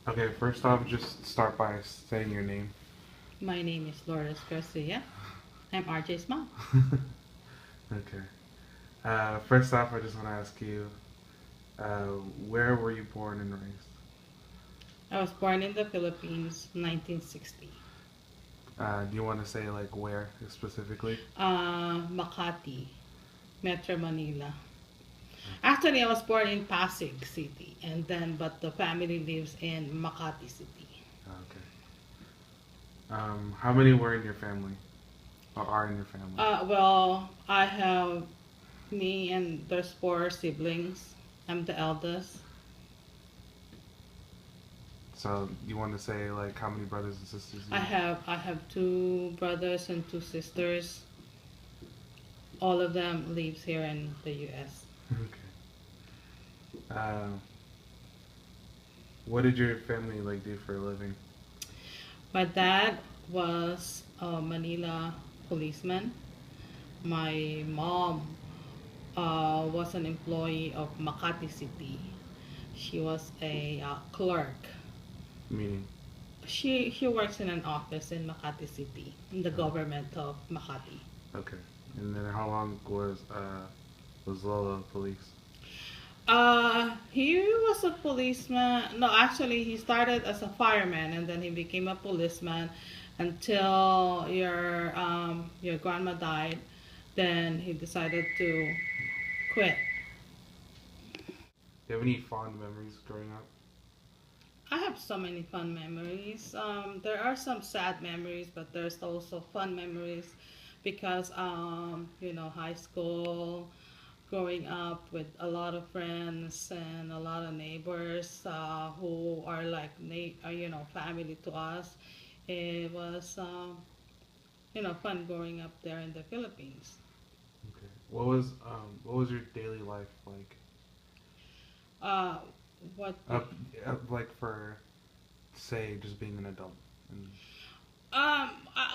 Okay, first off, just start by saying your name. My name is LourdesGarcia. I'm RJ's mom. Okay. First off, I just want to ask you, uh, where were you born and raised? I was born in the Philippines, 1960. Do you want to say like where specifically? Makati, Metro Manila. Actually, I was born in Pasig City, and then but the family lives in Makati City. Okay. How many were in your family or are in your family? Well, I have me and there's four siblings. I'm the eldest. So you want to say like how many brothers and sisters you I have? have I have two brothers and two sisters. All of them lives here in the U.S. Okay. Uh, what did your family like do for a living? My dad was a Manila policeman. My mom was an employee of Makati City. She was a clerk. Meaning. She works in an office in Makati City, in the Oh, government of Makati. okay. And then how long was Lola police? He was a policeman. No, actually, he started as a fireman and then he became a policeman until your grandma died. Then he decided to quit. Do you have any fond memories growing up? I have so many fun memories. There are some sad memories, but there's also fun memories because high school, growing up with a lot of friends and a lot of neighbors who are like family to us. It was fun growing up there in the Philippines. Okay. What was your daily life like? Uh, what Up, like for say just being an adult. And,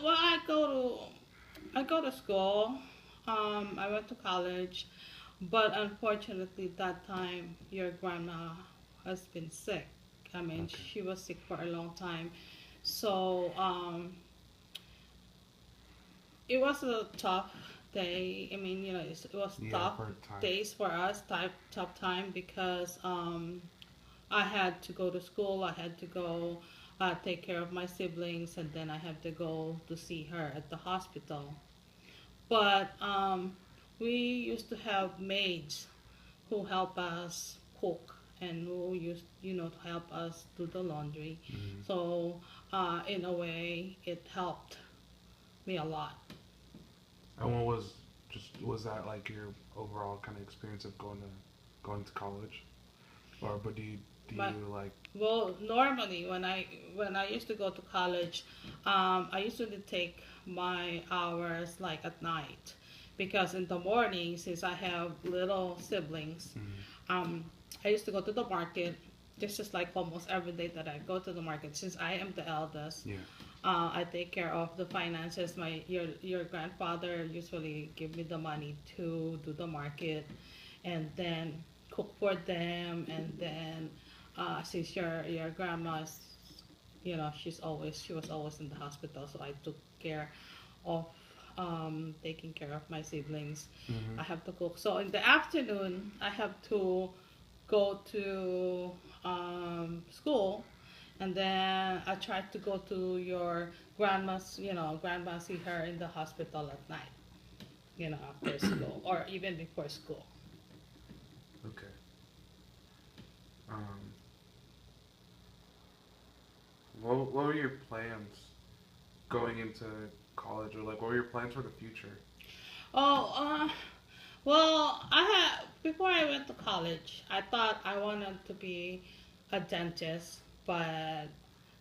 well, I go to school. I went to college, but unfortunately, that time your grandma has been sick. I mean, okay. she was sick for a long time, so it was a tough day. I mean, it was Yeah, tough for a time. days for us, tough time because I had to go to school. I had to go take care of my siblings, and then I had to go to see her at the hospital. But we used to have maids who help us cook and who used, to help us do the laundry. Mm-hmm. So in a way, it helped me a lot. And what was that like your overall kind of experience of going to college, or but do But you like well, normally when I used to go to college, I used to take my hours like at night, because in the morning, since I have little siblings, mm, um, I used to go to the market. This is like almost every day that I go to the market. Since I am the eldest, yeah I take care of the finances. Your grandfather usually give me the money to do the market, and then cook for them, and then since your grandma's, she was always in the hospital, so I took care of taking care of my siblings. mm-hmm. I have to cook. So in the afternoon, I have to go to school, and then I try to go to your grandma, see her in the hospital at night, after school or even before school. Okay. Um, what were your plans going into college, or like what were your plans for the future? Oh, well, I had before I went to college, I thought I wanted to be a dentist, but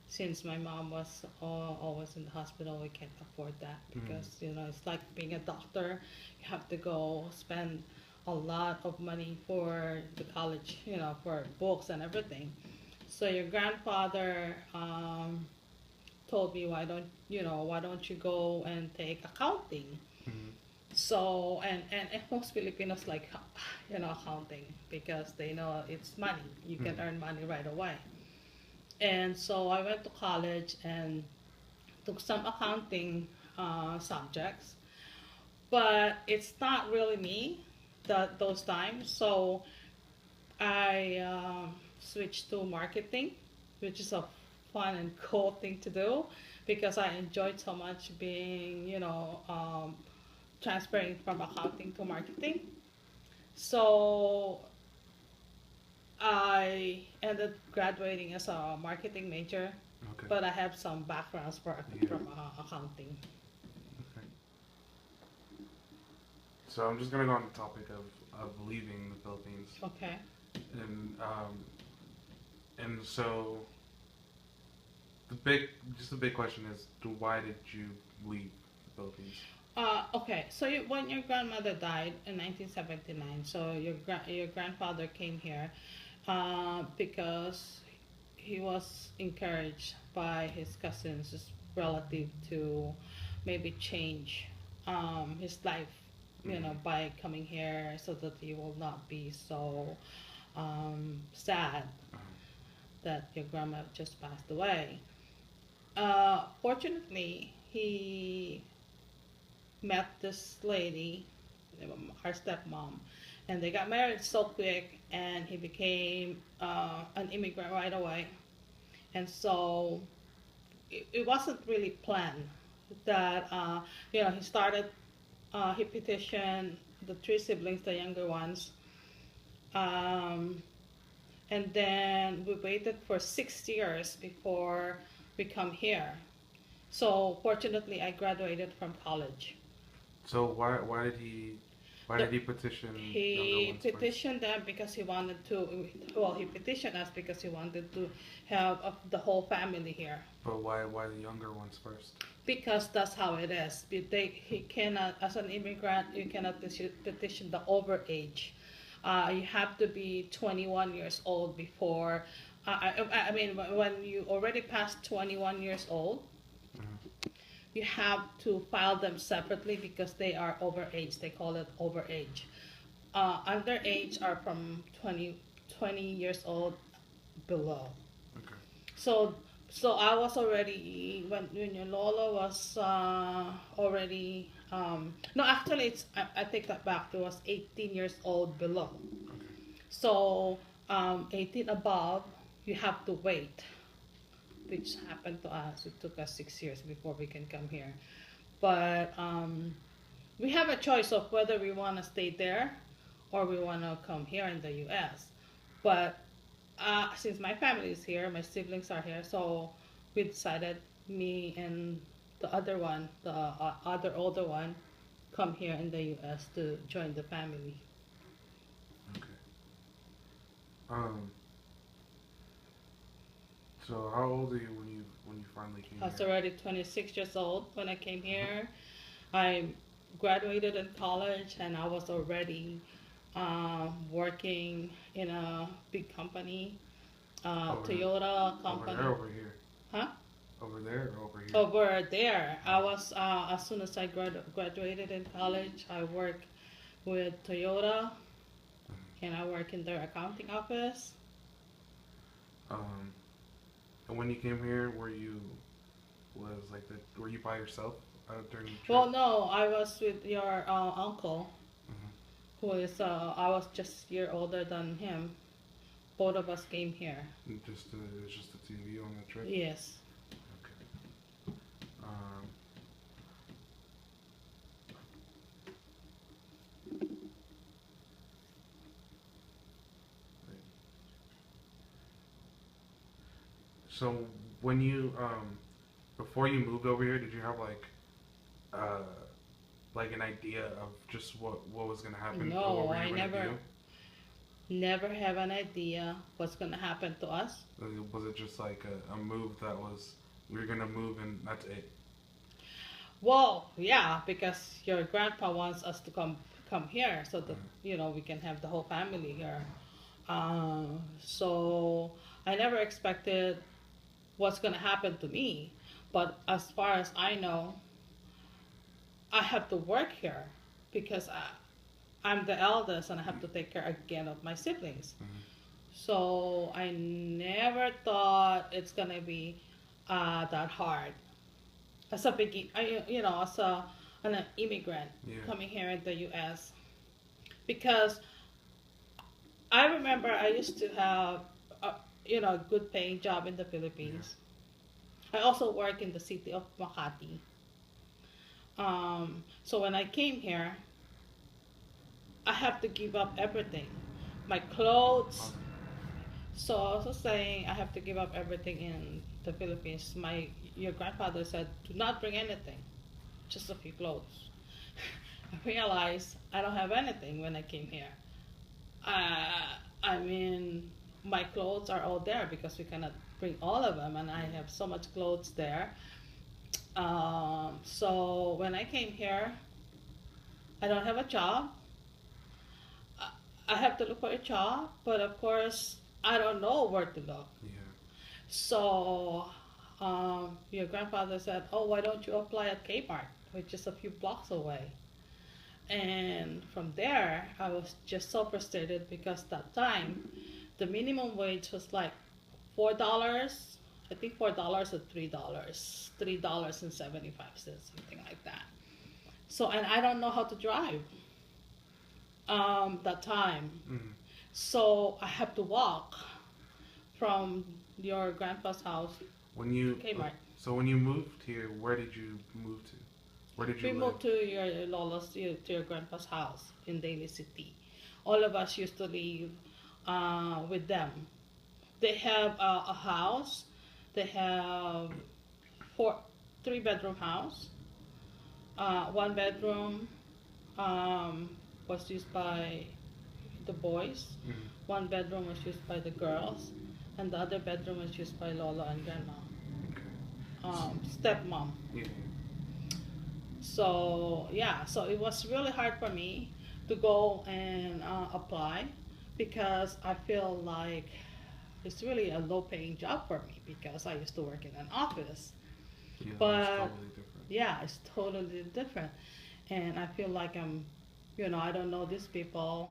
since my mom was always in the hospital, we can't afford that Mm, because it's like being a doctor. You have to go spend a lot of money for the college, for books and everything. So your grandfather told me, why don't you go and take accounting? mm, So and most Filipinos like accounting because they know it's money. You can mm, earn money right away. And so I went to college and took some accounting subjects, but it's not really me those times. So I switched to marketing, which is a fun and cool thing to do because I enjoyed so much being, transferring from accounting to marketing. So I ended graduating as a marketing major, Okay. but I have some backgrounds Yeah. from accounting. Okay. So I'm just gonna go on the topic of leaving the Philippines, Okay. and so the big just the big question is, why did you leave the Philippines? Okay, so when your grandmother died in 1979, so your grandfather came here because he was encouraged by his cousins, his relative, to maybe change his life, Mm-hmm. by coming here so that he will not be so sad Uh-huh. that your grandma just passed away. Fortunately, he met this lady, our stepmom, and they got married so quick, and he became an immigrant right away. And so it wasn't really planned that, he started, he petitioned the three siblings, the younger ones, um, and then we waited for 6 years before we come here. So fortunately, I graduated from college. So why The, did he petition younger he ones first? petitioned them because he wanted to. Well, he petitioned us because he wanted to have the whole family here. But why the younger ones first? Because that's how it is. He cannot, as an immigrant, you cannot petition the overage. You have to be 21 years old before. I mean, when you already passed 21 years old, Uh-huh. you have to file them separately because they are overage. They call it overage. Underage are from 20 years old below. Okay. So, so I was already, when your Lola was already, no, actually I take that back. It was 18 years old below. Okay. So 18 above, you have to wait, which happened to us. It took us 6 years before we can come here. But we have a choice of whether we want to stay there or we want to come here in the U.S. But since my family is here, my siblings are here, so we decided, me and the other one, the other older one, come here in the U.S. to join the family. Okay. Um. So how old are you when you finally came I was here? already 26 years old when I came here. I graduated in college and I was already working in a big company, Over Toyota over there, company. over here, Huh? over there, or over here. Over there, I Oh. was, as soon as I graduated in college, I worked with Toyota and I work in their accounting office. Um. And when you came here, were you by yourself during the Well, trip? no, I was with your uncle, Hmm. who is, I was just a year older than him. Both of us came here. Just it was just the two of you on the trip. Yes. Okay. Um. So when you before you moved over here, did you have uh like an idea of just what was gonna happen or what No, were you I gonna never, do? never have an idea what's gonna happen to us. Was it just like a move that was we were gonna move and that's it? Well, yeah, because your grandpa wants us to come here so that, Uh, we can have the whole family here. So I never expected what's gonna happen to me, but as far as I know, I have to work here because I'm the eldest and I have to take care again of my siblings. mhm. So I never thought it's gonna be that hard. As a as an immigrant Yeah. coming here in the U.S. Because I remember I used to have a good paying job in the Yeah. Philippines. I also work in the city of Makati. So when I came here, I have to give up everything, my clothes. Awesome. So I was saying I have to give up everything in the Philippines. Your grandfather said, do not bring anything, just a few clothes. I realized I don't have anything when I came here. I mean, my clothes are all there because we cannot bring all of them, and I have so much clothes there. So when I came here, I don't have a job. I I have to look for a job, but of course, I don't know where to go. Yeah. So your grandfather said, "Oh, why don't you apply at Kmart, which is a few blocks away?" And from there, I was just so frustrated because that time the minimum wage was like $4. I think $4 or $3.75, something like that. So, and I don't know how to drive that time. Mm. So I have to walk from your grandpa's house When to you Kmart. so when you moved here, where did you move to? Where did We you live? moved to your grandpa's house in Daly City. All of us used to live with them. They have a house. They have four, 3 bedroom house. One bedroom um, was used by the boys. Mm. One bedroom was used by the girls, and the other bedroom was used by Lola and Grandma, Okay. stepmom. Yeah. So yeah, so it was really hard for me to go and apply because I feel like it's really a low paying job for me because I used to work in an office. Yeah. That's But totally different. yeah, it's totally different. And I feel like I don't know these people.